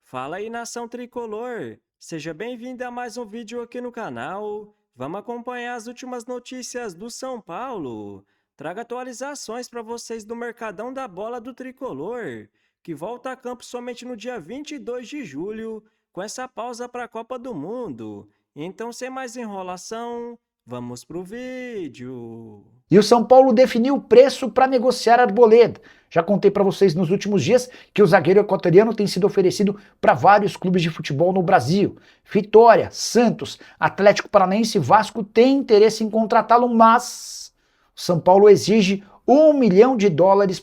Fala aí, nação tricolor! Seja bem-vindo a mais um vídeo aqui no canal. Vamos acompanhar as últimas notícias do São Paulo. Trago atualizações para vocês do Mercadão da Bola do Tricolor, que volta a campo somente no dia 22 de julho, com essa pausa para a Copa do Mundo. Então, sem mais enrolação, vamos pro vídeo. E o São Paulo definiu o preço para negociar Arboleda. Já contei para vocês nos últimos dias que o zagueiro equatoriano tem sido oferecido para vários clubes de futebol no Brasil. Vitória, Santos, Atlético Paranaense e Vasco têm interesse em contratá-lo, mas o São Paulo exige US$ 1 milhão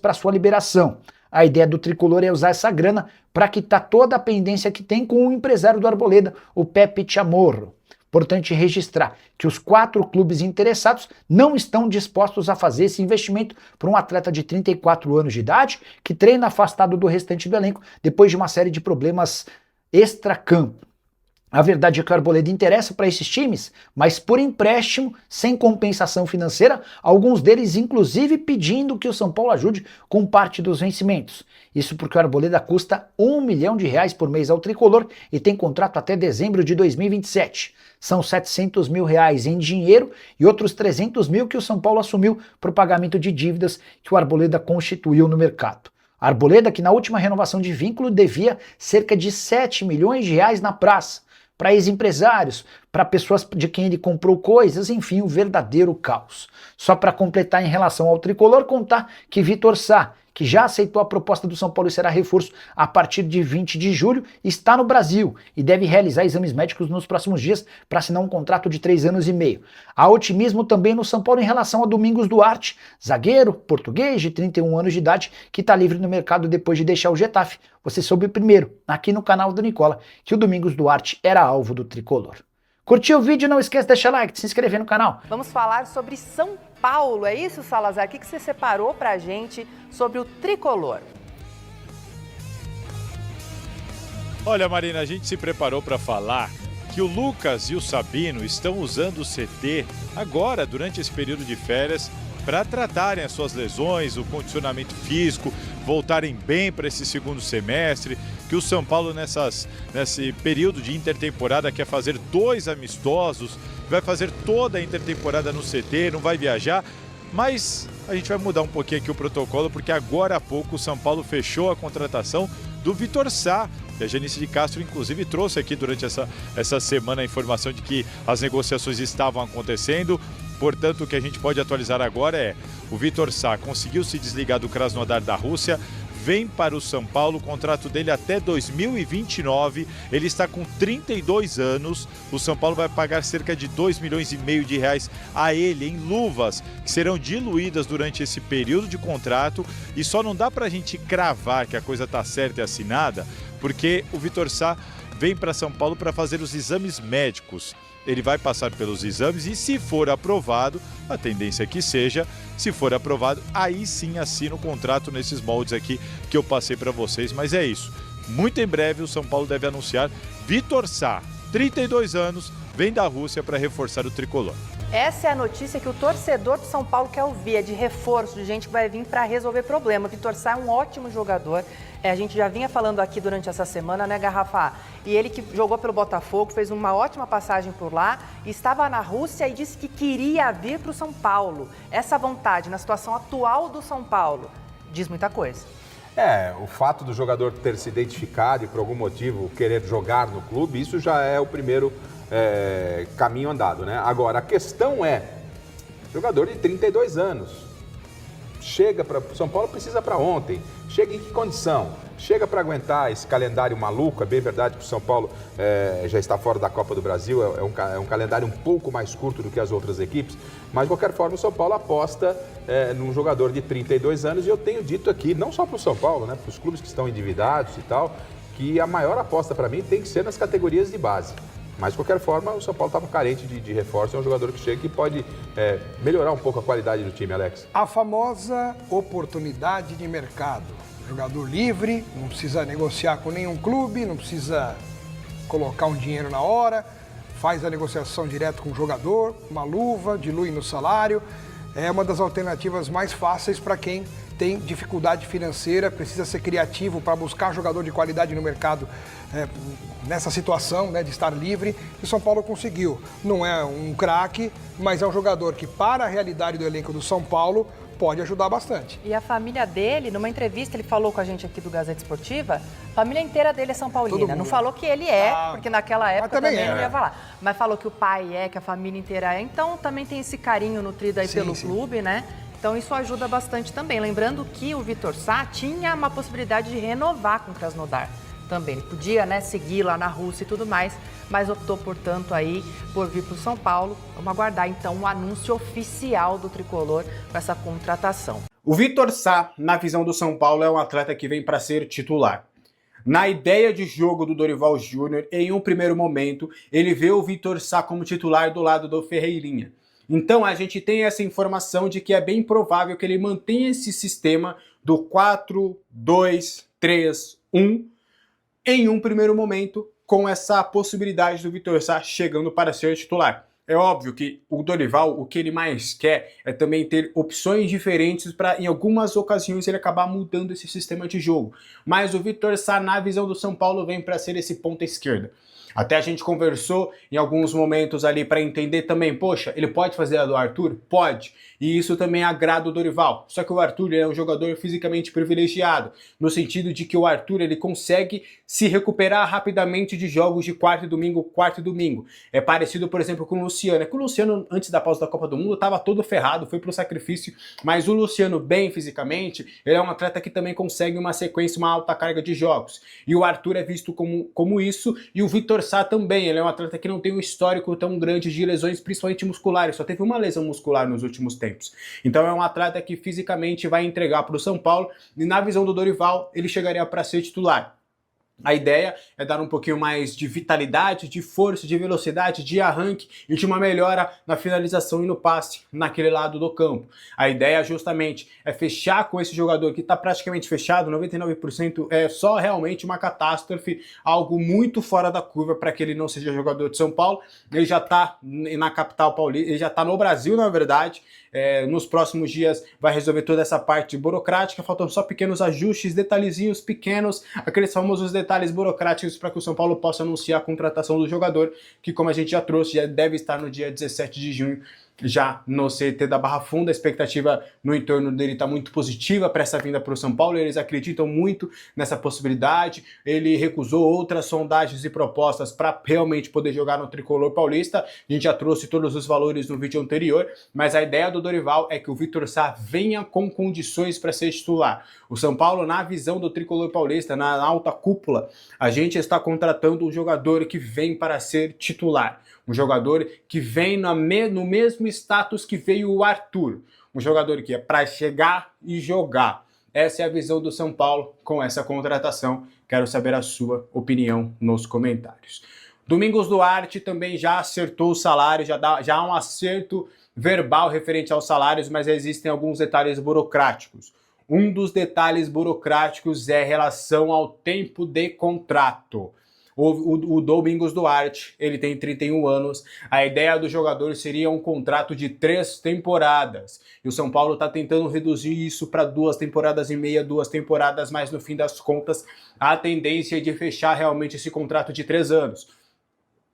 para sua liberação. A ideia do tricolor é usar essa grana para quitar toda a pendência que tem com o empresário do Arboleda, o Pepe Chamorro. Importante registrar que os 4 clubes interessados não estão dispostos a fazer esse investimento para um atleta de 34 anos de idade que treina afastado do restante do elenco depois de uma série de problemas extracampo. A verdade é que o Arboleda interessa para esses times, mas por empréstimo, sem compensação financeira, alguns deles inclusive pedindo que o São Paulo ajude com parte dos vencimentos. Isso porque o Arboleda custa R$ 1 milhão por mês ao tricolor e tem contrato até dezembro de 2027. São R$ 700 mil em dinheiro e outros 300 mil que o São Paulo assumiu para o pagamento de dívidas que o Arboleda constituiu no mercado. Arboleda, que na última renovação de vínculo devia cerca de R$ 7 milhões na praça, para ex-empresários, para pessoas de quem ele comprou coisas, enfim, um verdadeiro caos. Só para completar em relação ao tricolor, contar que Vitor Sá, que já aceitou a proposta do São Paulo e será reforço a partir de 20 de julho, está no Brasil e deve realizar exames médicos nos próximos dias para assinar um contrato de 3 anos e meio. Há otimismo também no São Paulo em relação a Domingos Duarte, zagueiro português de 31 anos de idade, que está livre no mercado depois de deixar o Getafe. Você soube primeiro, aqui no canal do Nicola, que o Domingos Duarte era alvo do tricolor. Curtiu o vídeo? Não esqueça de deixar like, de se inscrever no canal. Vamos falar sobre São Paulo, é isso, Salazar? O que você separou pra gente sobre o tricolor? Olha, Marina, a gente se preparou para falar que o Lucas e o Sabino estão usando o CT agora, durante esse período de férias, para tratarem as suas lesões, o condicionamento físico, voltarem bem para esse segundo semestre, que o São Paulo nesse período de intertemporada quer fazer 2 amistosos, vai fazer toda a intertemporada no CT, não vai viajar, mas a gente vai mudar um pouquinho aqui o protocolo, porque agora há pouco o São Paulo fechou a contratação do Vitor Sá, e a Janice de Castro, inclusive, trouxe aqui durante essa semana a informação de que as negociações estavam acontecendo. Portanto, o que a gente pode atualizar agora é: o Vitor Sá conseguiu se desligar do Krasnodar da Rússia, vem para o São Paulo, o contrato dele até 2029, ele está com 32 anos, o São Paulo vai pagar cerca de R$ 2,5 milhões a ele em luvas, que serão diluídas durante esse período de contrato, e só não dá para a gente cravar que a coisa está certa e assinada, porque o Vitor Sá vem para São Paulo para fazer os exames médicos. Ele vai passar pelos exames e, se for aprovado, a tendência é que seja, se for aprovado, aí sim assina o contrato nesses moldes aqui que eu passei para vocês. Mas é isso, muito em breve o São Paulo deve anunciar Vitor Sá, 32 anos, vem da Rússia para reforçar o tricolor. Essa é a notícia que o torcedor do São Paulo quer ouvir, é de reforço, de gente que vai vir para resolver problema. Vitor Sá é um ótimo jogador, a gente já vinha falando aqui durante essa semana, né, Garrafa? E ele que jogou pelo Botafogo, fez uma ótima passagem por lá, estava na Rússia e disse que queria vir para o São Paulo. Essa vontade, na situação atual do São Paulo, diz muita coisa. O fato do jogador ter se identificado e por algum motivo querer jogar no clube, isso já é o primeiro caminho andado, né? Agora, a questão é, jogador de 32 anos, chega para São Paulo, precisa para ontem, chega em que condição? Chega para aguentar esse calendário maluco? É bem verdade que o São Paulo já está fora da Copa do Brasil, é um calendário um pouco mais curto do que as outras equipes, mas de qualquer forma o São Paulo aposta num jogador de 32 anos, e eu tenho dito aqui, não só para o São Paulo, né, para os clubes que estão endividados e tal, que a maior aposta para mim tem que ser nas categorias de base. Mas, de qualquer forma, o São Paulo estava carente de reforço. É um jogador que chega e pode melhorar um pouco a qualidade do time, Alex. A famosa oportunidade de mercado. Jogador livre, não precisa negociar com nenhum clube, não precisa colocar um dinheiro na hora, faz a negociação direto com o jogador, uma luva, dilui no salário. É uma das alternativas mais fáceis para quem tem dificuldade financeira, precisa ser criativo para buscar jogador de qualidade no mercado nessa situação, né, de estar livre, e o São Paulo conseguiu. Não é um craque, mas é um jogador que, para a realidade do elenco do São Paulo, pode ajudar bastante. E a família dele, numa entrevista, ele falou com a gente aqui do Gazeta Esportiva, a família inteira dele é São Paulina. Não falou que ele é, porque naquela época também não ia falar. Mas falou que o pai é, que a família inteira é. Então também tem esse carinho nutrido aí pelo clube, né? Então isso ajuda bastante também. Lembrando que o Vitor Sá tinha uma possibilidade de renovar com o Krasnodar também. Ele podia, né, seguir lá na Rússia e tudo mais, mas optou, portanto, aí por vir para o São Paulo. Vamos aguardar, então, o anúncio oficial do Tricolor com essa contratação. O Vitor Sá, na visão do São Paulo, é um atleta que vem para ser titular. Na ideia de jogo do Dorival Júnior, em um primeiro momento, ele vê o Vitor Sá como titular do lado do Ferreirinha. Então, a gente tem essa informação de que é bem provável que ele mantenha esse sistema do 4-2-3-1 em um primeiro momento, com essa possibilidade do Vitor Sá chegando para ser titular. É óbvio que o Dorival, o que ele mais quer é também ter opções diferentes para, em algumas ocasiões, ele acabar mudando esse sistema de jogo. Mas o Vitor Sá, na visão do São Paulo, vem para ser esse ponta esquerda. Até a gente conversou em alguns momentos ali para entender também, poxa, ele pode fazer a do Arthur? Pode. E isso também agrada o Dorival. Só que o Arthur é um jogador fisicamente privilegiado, no sentido de que o Arthur ele consegue se recuperar rapidamente de jogos de quarta e domingo. É parecido, por exemplo, com o Luciano. É que o Luciano, antes da pausa da Copa do Mundo, estava todo ferrado, foi pro sacrifício, mas o Luciano, bem fisicamente, ele é um atleta que também consegue uma sequência, uma alta carga de jogos. E o Arthur é visto como isso, e o Vitor Sá também, ele é um atleta que não tem um histórico tão grande de lesões, principalmente musculares, só teve uma lesão muscular nos últimos tempos. Então é um atleta que fisicamente vai entregar para o São Paulo, e na visão do Dorival, ele chegaria para ser titular. A ideia é dar um pouquinho mais de vitalidade, de força, de velocidade, de arranque e de uma melhora na finalização e no passe naquele lado do campo. A ideia justamente é fechar com esse jogador que está praticamente fechado, 99% é só realmente uma catástrofe, algo muito fora da curva para que ele não seja jogador de São Paulo. Ele já está na capital paulista, ele já está no Brasil, na verdade. Nos próximos dias vai resolver toda essa parte burocrática, faltam só pequenos ajustes, detalhezinhos pequenos, aqueles famosos detalhes burocráticos para que o São Paulo possa anunciar a contratação do jogador, que como a gente já trouxe, já deve estar no dia 17 de junho, já no CT da Barra Funda. A expectativa no entorno dele está muito positiva para essa vinda para o São Paulo, eles acreditam muito nessa possibilidade. Ele recusou outras sondagens e propostas para realmente poder jogar no Tricolor Paulista. A gente já trouxe todos os valores no vídeo anterior, mas a ideia do Dorival é que o Vitor Sá venha com condições para ser titular. O São Paulo, na visão do Tricolor Paulista, na alta cúpula, a gente está contratando um jogador que vem para ser titular. Um jogador que vem no mesmo status que veio o Arthur. Um jogador que é para chegar e jogar. Essa é a visão do São Paulo com essa contratação. Quero saber a sua opinião nos comentários. Domingos Duarte também já acertou o salário, já há um acerto verbal referente aos salários, mas existem alguns detalhes burocráticos. Um dos detalhes burocráticos é em relação ao tempo de contrato. O Domingos Duarte, ele tem 31 anos, a ideia do jogador seria um contrato de 3 temporadas, e o São Paulo está tentando reduzir isso para 2 temporadas e meia, 2 temporadas, mas no fim das contas, a tendência é de fechar realmente esse contrato de 3 anos.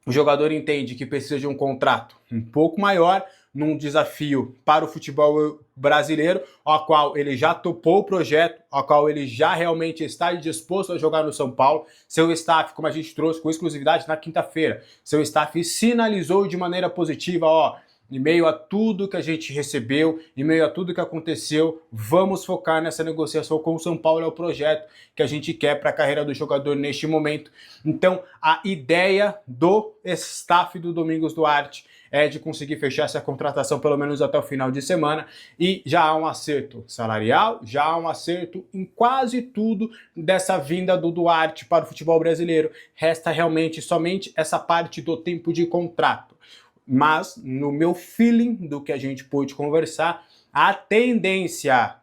O jogador entende que precisa de um contrato um pouco maior, num desafio para o futebol brasileiro, ao qual ele já topou o projeto, ao qual ele já realmente está disposto a jogar no São Paulo. Seu staff, como a gente trouxe com exclusividade na quinta-feira, seu staff sinalizou de maneira positiva, em meio a tudo que a gente recebeu, em meio a tudo que aconteceu, vamos focar nessa negociação com o São Paulo, é o projeto que a gente quer para a carreira do jogador neste momento. Então, a ideia do staff do Domingos Duarte é de conseguir fechar essa contratação pelo menos até o final de semana, e já há um acerto salarial, já há um acerto em quase tudo dessa vinda do Duarte para o futebol brasileiro. Resta realmente somente essa parte do tempo de contrato. Mas, no meu feeling do que a gente pôde conversar, a tendência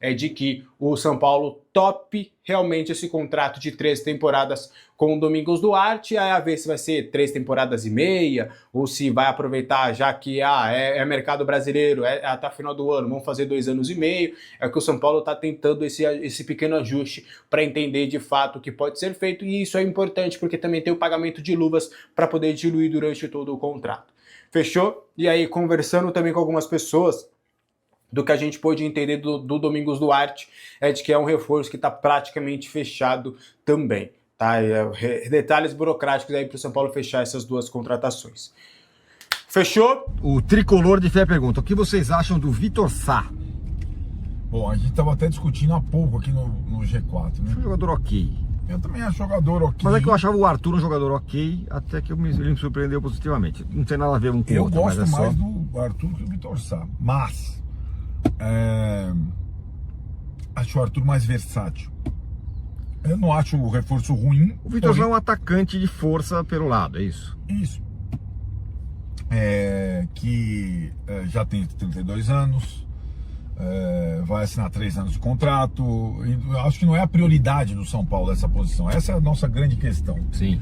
é de que o São Paulo tope realmente esse contrato de 3 temporadas com o Domingos Duarte, aí a ver se vai ser 3 temporadas e meia, ou se vai aproveitar, já que é mercado brasileiro, é até o final do ano, vamos fazer 2 anos e meio. É que o São Paulo está tentando esse pequeno ajuste para entender de fato o que pode ser feito, e isso é importante porque também tem o pagamento de luvas para poder diluir durante todo o contrato. Fechou? E aí, conversando também com algumas pessoas, do que a gente pôde entender do Domingos Duarte, é de que é um reforço que está praticamente fechado também. Tá? Detalhes burocráticos aí para o São Paulo fechar essas 2 contratações. Fechou? O Tricolor de Fé pergunta: o que vocês acham do Vitor Sá? Bom, a gente estava até discutindo há pouco aqui no G4, né? Foi um jogador ok. Eu também acho jogador ok. Mas é que eu achava o Arthur um jogador ok, até que ele me surpreendeu positivamente. Não tem nada a ver um com o Eu outro, gosto mas é mais só... do Arthur que do Vitor Sá, mas acho o Arthur mais versátil. Eu não acho o reforço ruim. O Vitor Sá é um atacante de força pelo lado, é isso? Isso. Já tem 32 anos, vai assinar 3 anos de contrato. Eu acho que não é a prioridade do São Paulo essa posição. Essa é a nossa grande questão. Sim.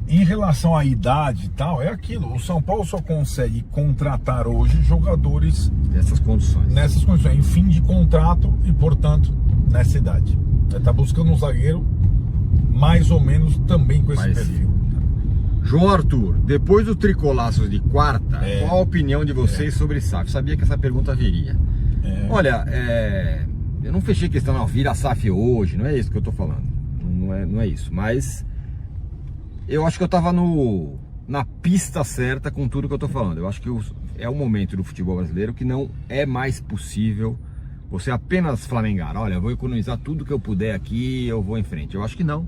Em relação à idade e tal, é aquilo. O São Paulo só consegue contratar hoje jogadores Nessas condições. em fim de contrato e, portanto, nessa idade. Tá buscando um zagueiro mais ou menos também com esse perfil. João Arthur, depois do Tricolaços de quarta, qual a opinião de vocês sobre SAF? Sabia que essa pergunta viria. Olha, eu não fechei questão, não, vira SAF hoje, não é isso que eu tô falando. Não é isso, mas eu acho que eu tava na pista certa com tudo que eu tô falando. Eu acho que é um momento do futebol brasileiro que não é mais possível você apenas flamengar. Olha, eu vou economizar tudo que eu puder aqui, eu vou em frente. Eu acho que não.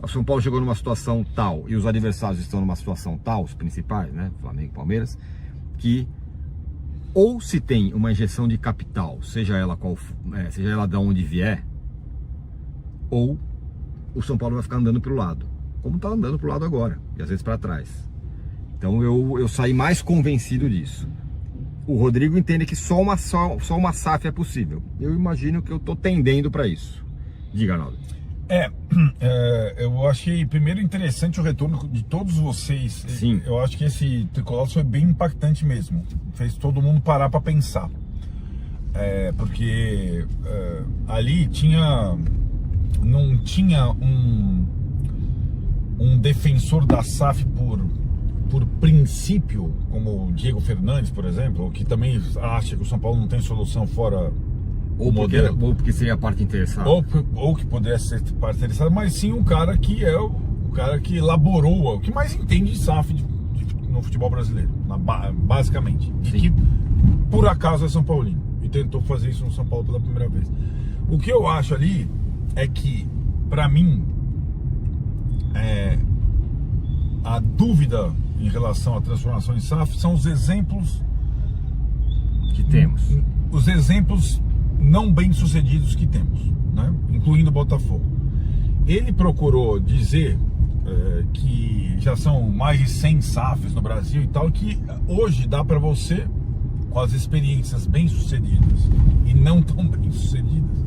O São Paulo chegou numa situação tal, e os adversários estão numa situação tal, os principais, né, Flamengo e Palmeiras, que ou se tem uma injeção de capital, seja ela de onde vier, ou o São Paulo vai ficar andando pelo lado, como está andando pelo lado agora, e às vezes para trás. Então eu saí mais convencido disso. O Rodrigo entende que só uma SAF é possível. Eu imagino que eu estou tendendo para isso. Diga, Arnaldo. Eu achei primeiro interessante o retorno de todos vocês. Sim. Eu acho que esse tricolor foi bem impactante mesmo. Fez todo mundo parar para pensar. Porque ali não tinha um defensor da SAF por princípio, como o Diego Fernandes, por exemplo, que também acha que o São Paulo não tem solução fora ou porque seria a parte interessada. Ou que pudesse ser parte interessada, mas sim um cara que é o cara que elaborou, o que mais entende de SAF no futebol brasileiro, basicamente. E que, por acaso, é São Paulino. E tentou fazer isso no São Paulo pela primeira vez. O que eu acho ali é que, pra mim, a dúvida em relação à transformação em SAF são os exemplos que temos. Os exemplos não bem sucedidos que temos, né? Incluindo o Botafogo. Ele procurou dizer que já são mais de 100 SAFs no Brasil e tal, que hoje dá para você, com as experiências bem sucedidas e não tão bem sucedidas,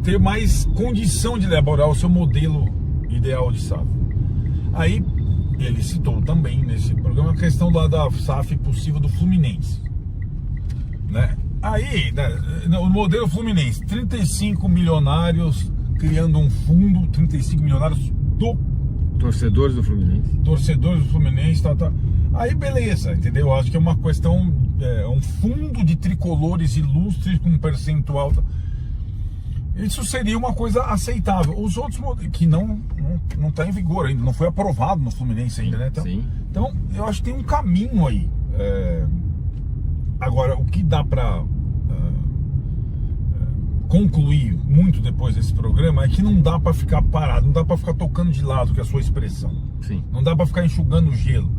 ter mais condição de elaborar o seu modelo ideal de SAF. Aí ele citou também nesse programa a questão da SAF possível do Fluminense, né? Aí, o modelo Fluminense, 35 milionários criando um fundo, 35 milionários torcedores do Fluminense, tá. Aí beleza, entendeu? Eu acho que é uma questão, um fundo de tricolores ilustres com um percentual. Isso seria uma coisa aceitável. Os outros que não está em vigor ainda, não foi aprovado no Fluminense ainda, né? Então, eu acho que tem um caminho aí. Agora, o que dá para concluir muito depois desse programa é que não dá para ficar parado, não dá para ficar tocando de lado, que é a sua expressão. Sim. Não dá para ficar enxugando o gelo.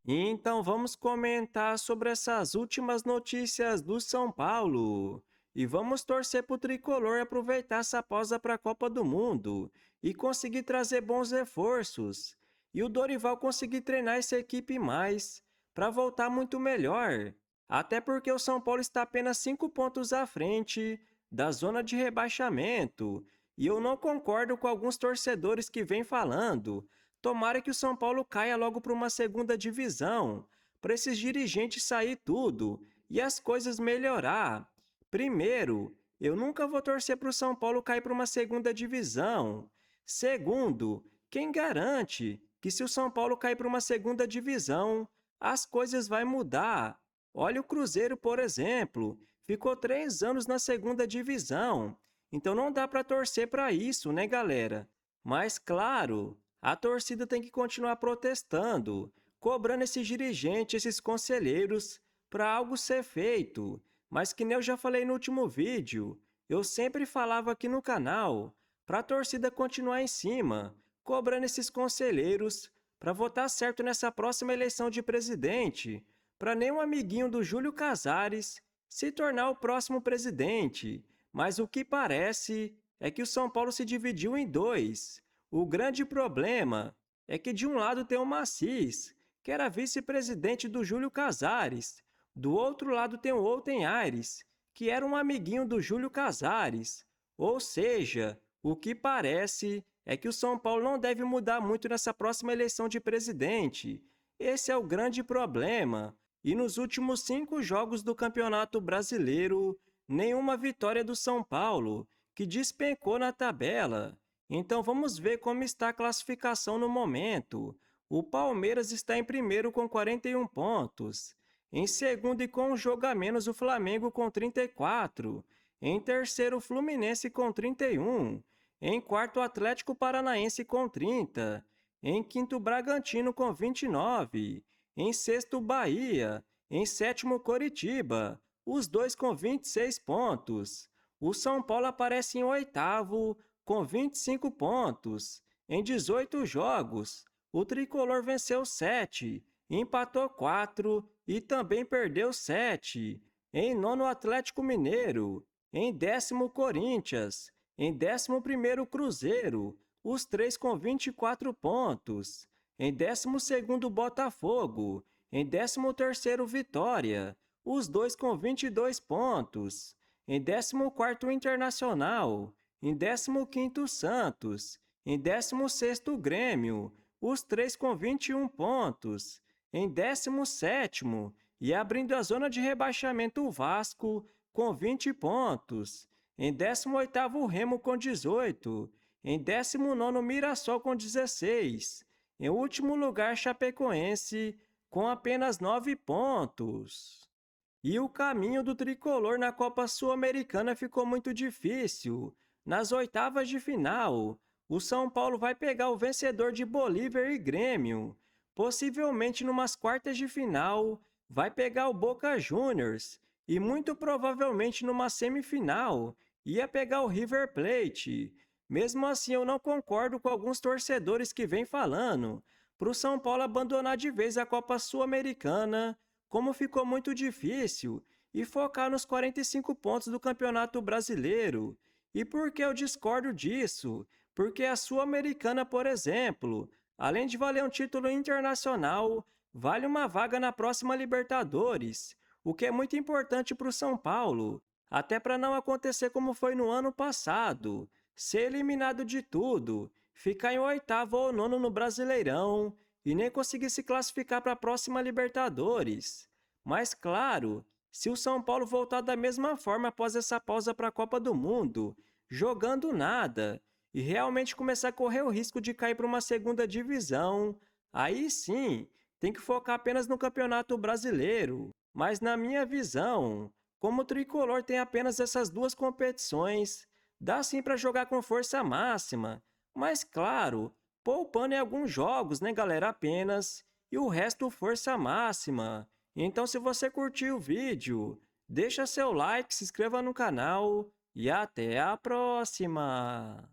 Então vamos comentar sobre essas últimas notícias do São Paulo. E vamos torcer pro Tricolor aproveitar essa pausa para a Copa do Mundo e conseguir trazer bons reforços. E o Dorival conseguir treinar essa equipe mais, para voltar muito melhor. Até porque o São Paulo está apenas 5 pontos à frente da zona de rebaixamento. E eu não concordo com alguns torcedores que vêm falando. Tomara que o São Paulo caia logo para uma segunda divisão, para esses dirigentes sair tudo e as coisas melhorar. Primeiro, eu nunca vou torcer para o São Paulo cair para uma segunda divisão. Segundo, quem garante que se o São Paulo cair para uma segunda divisão, as coisas vão mudar? Olha o Cruzeiro, por exemplo, ficou 3 anos na segunda divisão. Então não dá para torcer para isso, né, galera? Mas, claro, a torcida tem que continuar protestando, cobrando esses dirigentes, esses conselheiros, para algo ser feito. Mas que nem eu já falei no último vídeo, eu sempre falava aqui no canal, para a torcida continuar em cima, cobrando esses conselheiros, para votar certo nessa próxima eleição de presidente, para nenhum amiguinho do Júlio Casares se tornar o próximo presidente. Mas o que parece é que o São Paulo se dividiu em dois. O grande problema é que de um lado tem o Macis, que era vice-presidente do Júlio Casares. Do outro lado tem o Outen Aires, que era um amiguinho do Júlio Casares. Ou seja, o que parece é que o São Paulo não deve mudar muito nessa próxima eleição de presidente. Esse é o grande problema. E nos últimos 5 jogos do Campeonato Brasileiro, nenhuma vitória do São Paulo, que despencou na tabela. Então vamos ver como está a classificação no momento. O Palmeiras está em primeiro com 41 pontos. Em segundo e com um jogo a menos, o Flamengo com 34. Em terceiro, o Fluminense com 31. Em quarto, o Atlético Paranaense com 30. Em quinto, o Bragantino com 29. Em sexto, o Bahia. Em sétimo, o Coritiba. Os dois com 26 pontos. O São Paulo aparece em oitavo, com 25 pontos. Em 18 jogos, o Tricolor venceu 7, empatou 4 e também perdeu 7. Em nono, o Atlético Mineiro. Em décimo, Corinthians. Em 11º, Cruzeiro. Os três com 24 pontos. Em 12º, Botafogo. Em 13º, Vitória. Os dois com 22 pontos. Em 14º, Internacional. Em 15º, Santos. Em 16º, Grêmio. Os três com 21 pontos. Em 17º, e abrindo a zona de rebaixamento, o Vasco, com 20 pontos. Em 18º, Remo, com 18. Em 19º, Mirassol, com 16. Em último lugar, Chapecoense, com apenas 9 pontos. E o caminho do Tricolor na Copa Sul-Americana ficou muito difícil. Nas oitavas de final, o São Paulo vai pegar o vencedor de Bolívar e Grêmio. Possivelmente, numas quartas de final, vai pegar o Boca Juniors. E muito provavelmente, numa semifinal, ia pegar o River Plate. Mesmo assim, eu não concordo com alguns torcedores que vêm falando para o São Paulo abandonar de vez a Copa Sul-Americana, como ficou muito difícil, e focar nos 45 pontos do Campeonato Brasileiro. E por que eu discordo disso? Porque a Sul-Americana, por exemplo, além de valer um título internacional, vale uma vaga na próxima Libertadores, o que é muito importante para o São Paulo, até para não acontecer como foi no ano passado, ser eliminado de tudo, ficar em 8º ou 9º no Brasileirão e nem conseguir se classificar para a próxima Libertadores. Mas claro, se o São Paulo voltar da mesma forma após essa pausa para a Copa do Mundo, jogando nada, e realmente começar a correr o risco de cair para uma segunda divisão, aí sim, tem que focar apenas no Campeonato Brasileiro. Mas na minha visão, como o Tricolor tem apenas essas 2 competições, dá sim para jogar com força máxima, mas claro, poupando em alguns jogos, né, galera, apenas, e o resto força máxima. Então, se você curtiu o vídeo, deixa seu like, se inscreva no canal e até a próxima!